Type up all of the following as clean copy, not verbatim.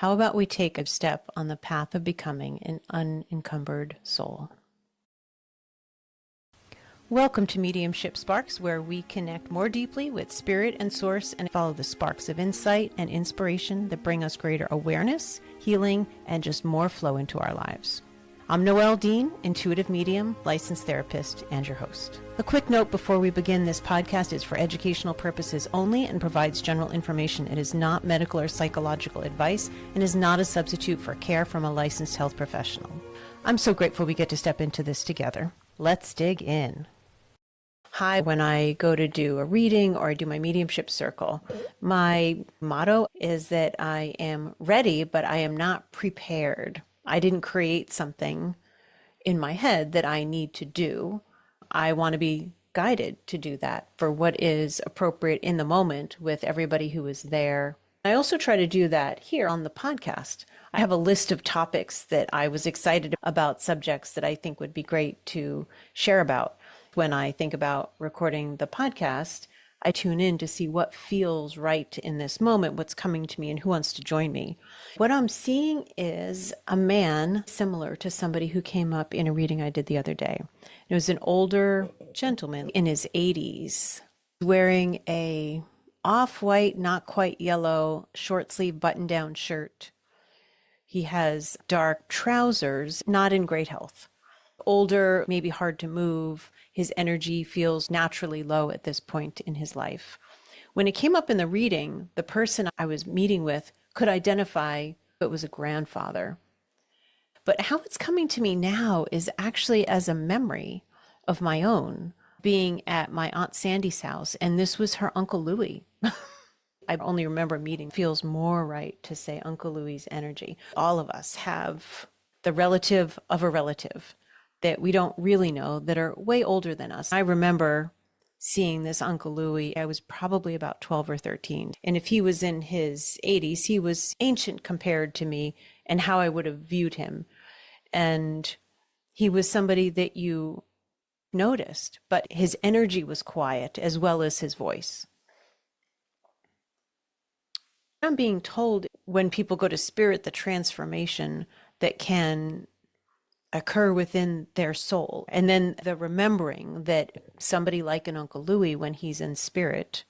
How about we take a step on the path of becoming an unencumbered soul? Welcome to Mediumship Sparks, where we connect more deeply with spirit and source and follow the sparks of insight and inspiration that bring us greater awareness, healing, and just more flow into our lives. I'm Noelle Dean, intuitive medium, licensed therapist, and your host. A quick note before we begin: this podcast is for educational purposes only and provides general information. It is not medical or psychological advice and is not a substitute for care from a licensed health professional. I'm so grateful we get to step into this together. Let's dig in. Hi, when I go to do a reading or I do my mediumship circle, my motto is that I am ready, but I am not prepared. I didn't create something in my head that I need to do. I want to be guided to do that for what is appropriate in the moment with everybody who is there. I also try to do that here on the podcast. I have a list of topics that I was excited about, subjects that I think would be great to share about. When I think about recording the podcast, I tune in to see what feels right in this moment, what's coming to me, and who wants to join me. What I'm seeing is a man similar to somebody who came up in a reading I did the other day. It was an older gentleman in his 80s, wearing a off-white, not quite yellow, short-sleeve button-down shirt. He has dark trousers, not in great health. Older, maybe hard to move. His energy feels naturally low at this point in his life. When it came up in the reading, the person I was meeting with could identify it was a grandfather. But how it's coming to me now is actually as a memory of my own, being at my Aunt Sandy's house, and this was her Uncle Louis. I only remember meeting. Feels more right to say Uncle Louis's energy. All of us have the relative of a relative that we don't really know that are way older than us. I remember seeing this Uncle Louis. I was probably about 12 or 13. And if he was in his 80s, he was ancient compared to me and how I would have viewed him. And he was somebody that you noticed, but his energy was quiet as well as his voice. I'm being told when people go to spirit, the transformation that can occur within their soul. And then the remembering that somebody like an Uncle Louis, when he's in spirit,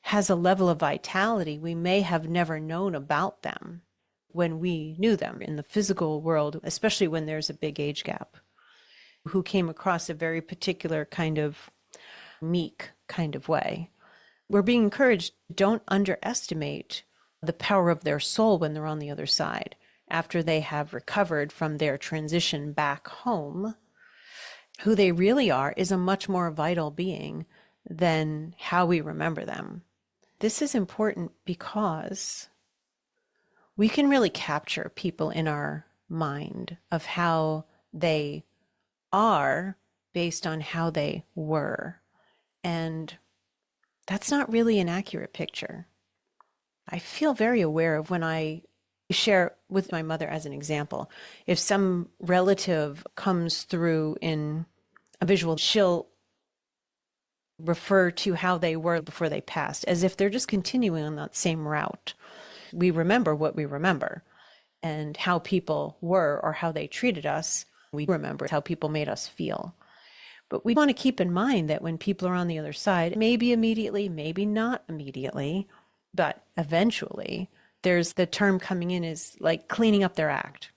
has a level of vitality we may have never known about them when we knew them in the physical world, especially when there's a big age gap, who came across a very particular kind of meek kind of way. We're being encouraged, don't underestimate the power of their soul when they're on the other side. After they have recovered from their transition back home, who they really are is a much more vital being than how we remember them. This is important because we can really capture people in our mind of how they are based on how they were. And that's not really an accurate picture. I feel very aware of when I share with my mother as an example. If some relative comes through in a visual, she'll refer to how they were before they passed, as if they're just continuing on that same route. We remember what we remember, and how people were or how they treated us. We remember how people made us feel. But we want to keep in mind that when people are on the other side, maybe immediately, maybe not immediately, but eventually, there's the term coming in is like cleaning up their act.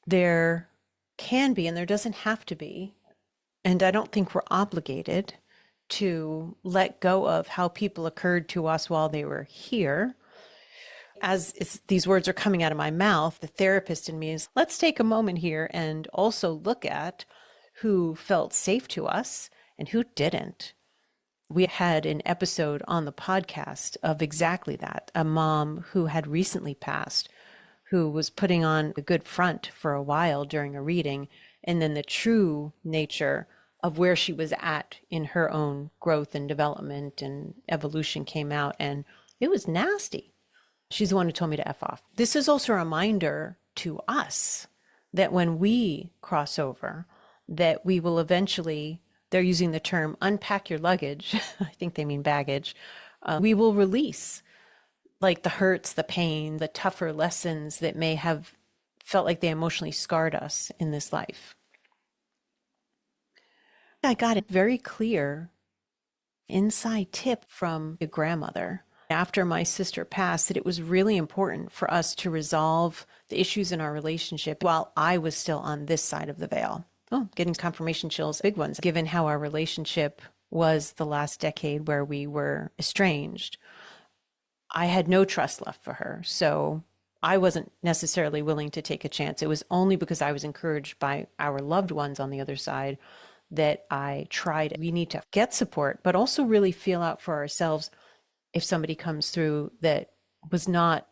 There can be, and there doesn't have to be, and I don't think we're obligated to let go of how people occurred to us while they were here. As these words are coming out of my mouth, the therapist in me is, let's take a moment here and also look at who felt safe to us and who didn't. We had an episode on the podcast of exactly that. A mom who had recently passed, who was putting on a good front for a while during a reading, and then the true nature of where she was at in her own growth and development and evolution came out, and it was nasty. She's the one who told me to F off. This is also a reminder to us that when we cross over, that we will eventually, they're using the term unpack your luggage. I think they mean baggage. We will release like the hurts, the pain, the tougher lessons that may have felt like they emotionally scarred us in this life. I got a very clear inside tip from a grandmother after my sister passed that it was really important for us to resolve the issues in our relationship while I was still on this side of the veil. Oh, getting confirmation chills, big ones, given how our relationship was the last decade where we were estranged. I had no trust left for her. So I wasn't necessarily willing to take a chance. It was only because I was encouraged by our loved ones on the other side that I tried. We need to get support, but also really feel out for ourselves if somebody comes through that was not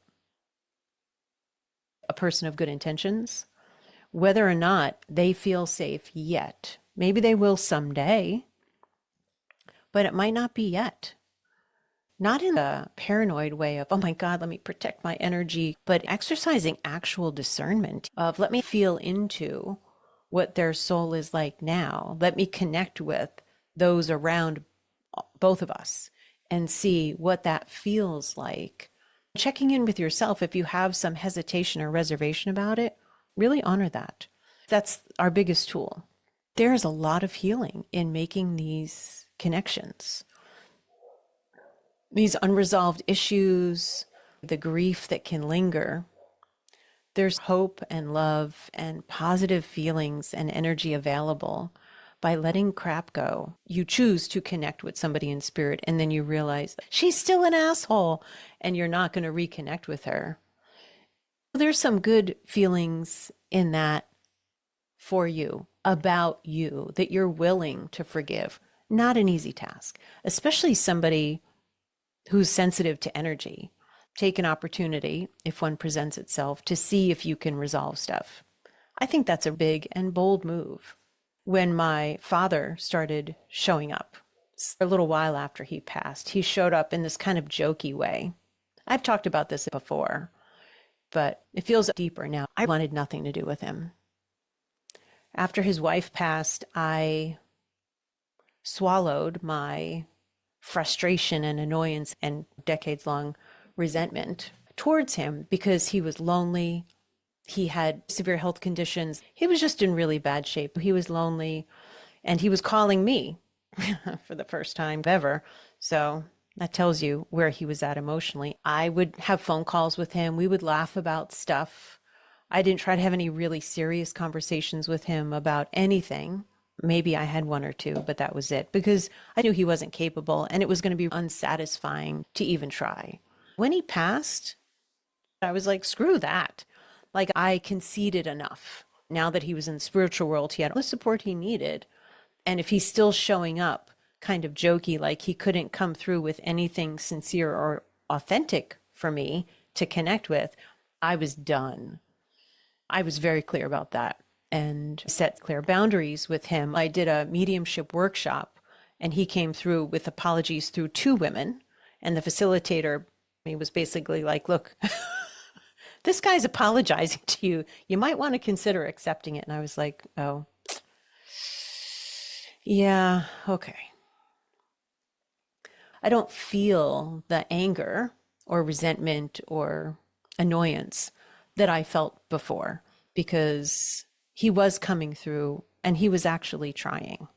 a person of good intentions, whether or not they feel safe yet. Maybe they will someday, but it might not be yet. Not in a paranoid way of, oh my God, let me protect my energy, but exercising actual discernment of let me feel into what their soul is like now. Let me connect with those around both of us and see what that feels like. Checking in with yourself, if you have some hesitation or reservation about it, really honor that. That's our biggest tool. There's a lot of healing in making these connections. These unresolved issues, the grief that can linger, there's hope and love and positive feelings and energy available by letting crap go. You choose to connect with somebody in spirit, and then you realize she's still an asshole and you're not going to reconnect with her. There's some good feelings in that for you, about you, that you're willing to forgive. Not an easy task, especially somebody who's sensitive to energy. Take an opportunity, if one presents itself, to see if you can resolve stuff. I think that's a big and bold move. When my father started showing up, a little while after he passed, he showed up in this kind of jokey way. I've talked about this before, but it feels deeper now. I wanted nothing to do with him. After his wife passed, I swallowed my frustration and annoyance and decades-long resentment towards him because he was lonely. He had severe health conditions. He was just in really bad shape. He was lonely, and he was calling me for the first time ever. So that tells you where he was at emotionally. I would have phone calls with him. We would laugh about stuff. I didn't try to have any really serious conversations with him about anything. Maybe I had one or two, but that was it, because I knew he wasn't capable and it was going to be unsatisfying to even try. When he passed, I was like, screw that. Like, I conceded enough. Now that he was in the spiritual world, he had all the support he needed. And if he's still showing up kind of jokey, like he couldn't come through with anything sincere or authentic for me to connect with, I was done. I was very clear about that and set clear boundaries with him. I did a mediumship workshop, and he came through with apologies through two women. And the facilitator, he was basically like, look, this guy's apologizing to you. You might want to consider accepting it. And I was like, oh, yeah, okay. I don't feel the anger or resentment or annoyance that I felt before, because he was coming through and he was actually trying.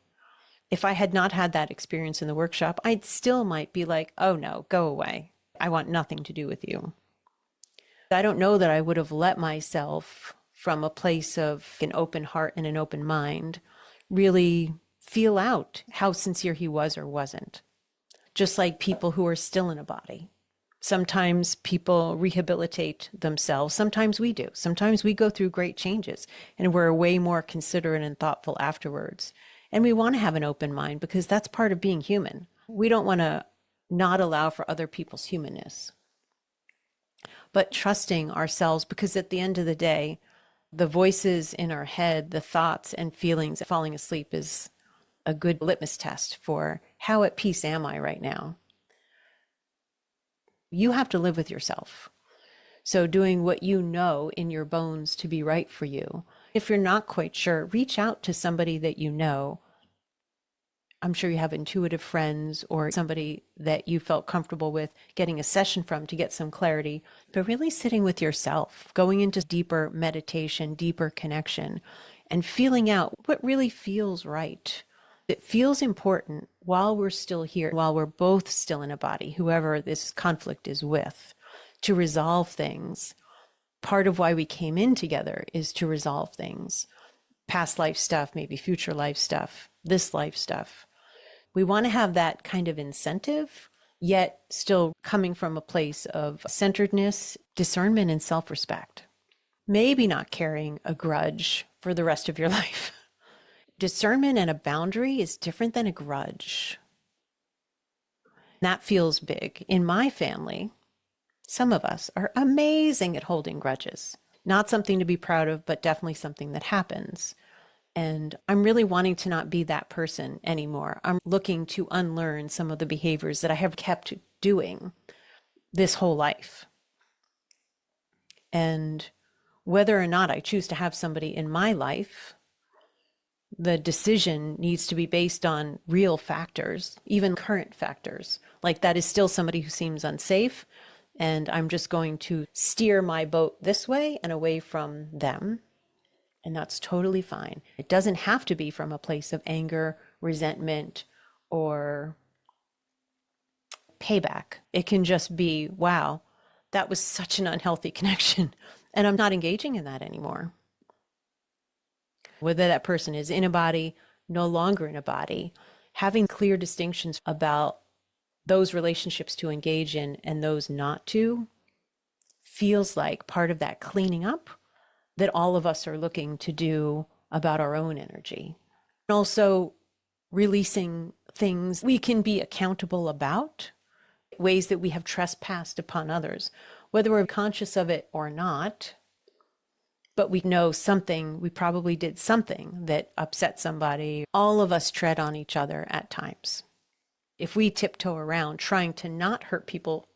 If I had not had that experience in the workshop, I still might be like, oh no, go away. I want nothing to do with you. I don't know that I would have let myself, from a place of an open heart and an open mind, really feel out how sincere he was or wasn't. Just like people who are still in a body. Sometimes people rehabilitate themselves. Sometimes we do. Sometimes we go through great changes and we're way more considerate and thoughtful afterwards. And we want to have an open mind because that's part of being human. We don't want to not allow for other people's humanness, but trusting ourselves, because at the end of the day, the voices in our head, the thoughts and feelings, falling asleep is a good litmus test for how at peace am I right now. You have to live with yourself. So doing what you know in your bones to be right for you. If you're not quite sure, reach out to somebody that you know. I'm sure you have intuitive friends or somebody that you felt comfortable with getting a session from to get some clarity, but really sitting with yourself, going into deeper meditation, deeper connection, and feeling out what really feels right. It feels important while we're still here, while we're both still in a body, whoever this conflict is with, to resolve things. Part of why we came in together is to resolve things. Past life stuff, maybe future life stuff, this life stuff. We want to have that kind of incentive, yet still coming from a place of centeredness, discernment, and self-respect. Maybe not carrying a grudge for the rest of your life. Discernment and a boundary is different than a grudge. That feels big. In my family, some of us are amazing at holding grudges. Not something to be proud of, but definitely something that happens. And I'm really wanting to not be that person anymore. I'm looking to unlearn some of the behaviors that I have kept doing this whole life. And whether or not I choose to have somebody in my life, the decision needs to be based on real factors, even current factors. Like that is still somebody who seems unsafe, and I'm just going to steer my boat this way and away from them. And that's totally fine. It doesn't have to be from a place of anger, resentment, or payback. It can just be, wow, that was such an unhealthy connection, and I'm not engaging in that anymore. Whether that person is in a body, no longer in a body, having clear distinctions about those relationships to engage in and those not to feels like part of that cleaning up that all of us are looking to do about our own energy. And also releasing things we can be accountable about, ways that we have trespassed upon others, whether we're conscious of it or not. But we know something, we probably did something that upset somebody. All of us tread on each other at times. If we tiptoe around trying to not hurt people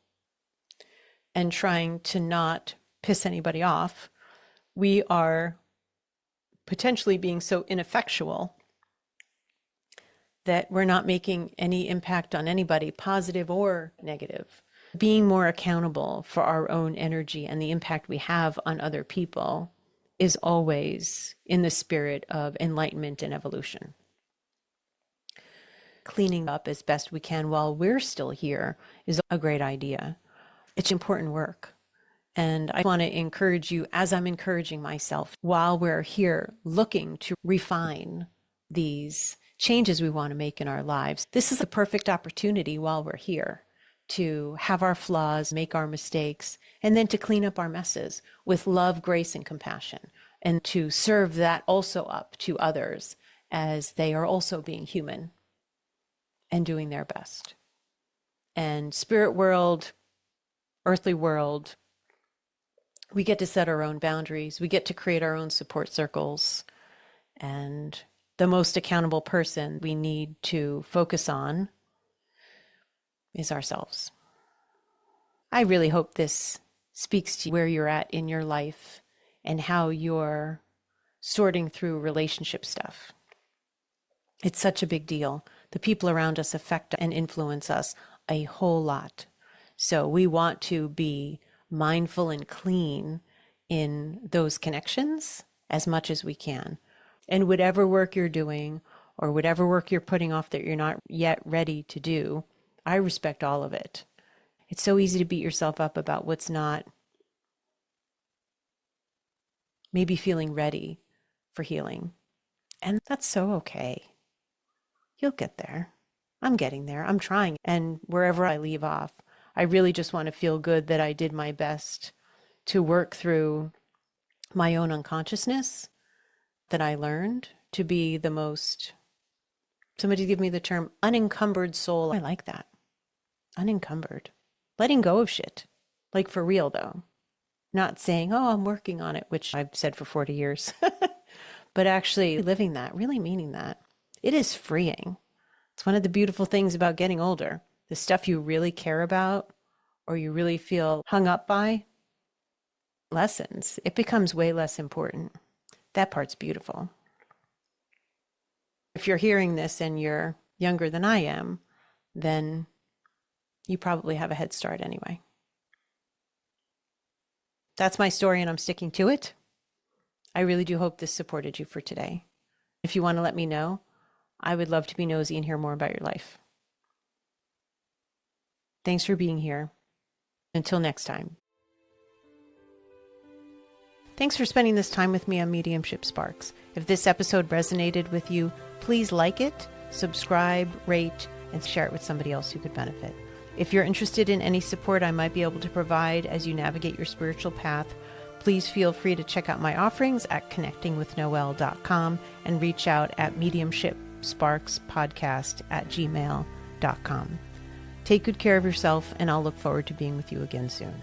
and trying to not piss anybody off, we are potentially being so ineffectual that we're not making any impact on anybody, positive or negative. Being more accountable for our own energy and the impact we have on other people is always in the spirit of enlightenment and evolution. Cleaning up as best we can while we're still here is a great idea. It's important work. And I want to encourage you, as I'm encouraging myself, while we're here looking to refine these changes we want to make in our lives, this is a perfect opportunity while we're here to have our flaws, make our mistakes, and then to clean up our messes with love, grace, and compassion, and to serve that also up to others as they are also being human and doing their best. And spirit world, earthly world, we get to set our own boundaries. We get to create our own support circles. And the most accountable person we need to focus on is ourselves. I really hope this speaks to where you're at in your life and how you're sorting through relationship stuff. It's such a big deal. The people around us affect and influence us a whole lot. So we want to be mindful and clean in those connections as much as we can. And whatever work you're doing or whatever work you're putting off that you're not yet ready to do, I respect all of it. It's so easy to beat yourself up about what's not maybe feeling ready for healing. And that's so okay. You'll get there. I'm getting there. I'm trying. And wherever I leave off, I really just want to feel good that I did my best to work through my own unconsciousness, that I learned to be the most, somebody give me the term, unencumbered soul. I like that. Unencumbered. Letting go of shit. Like for real though. Not saying, oh, I'm working on it, which I've said for 40 years. But actually living that, really meaning that. It is freeing. It's one of the beautiful things about getting older. The stuff you really care about or you really feel hung up by lessens. It becomes way less important. That part's beautiful. If you're hearing this and you're younger than I am, then you probably have a head start anyway. That's my story, and I'm sticking to it. I really do hope this supported you for today. If you want to let me know, I would love to be nosy and hear more about your life. Thanks for being here. Until next time. Thanks for spending this time with me on Mediumship Sparks. If this episode resonated with you, please like it, subscribe, rate, and share it with somebody else who could benefit. If you're interested in any support I might be able to provide as you navigate your spiritual path, please feel free to check out my offerings at connectingwithnoelle.com and reach out at mediumshipsparkspodcast@gmail.com. Take good care of yourself, and I'll look forward to being with you again soon.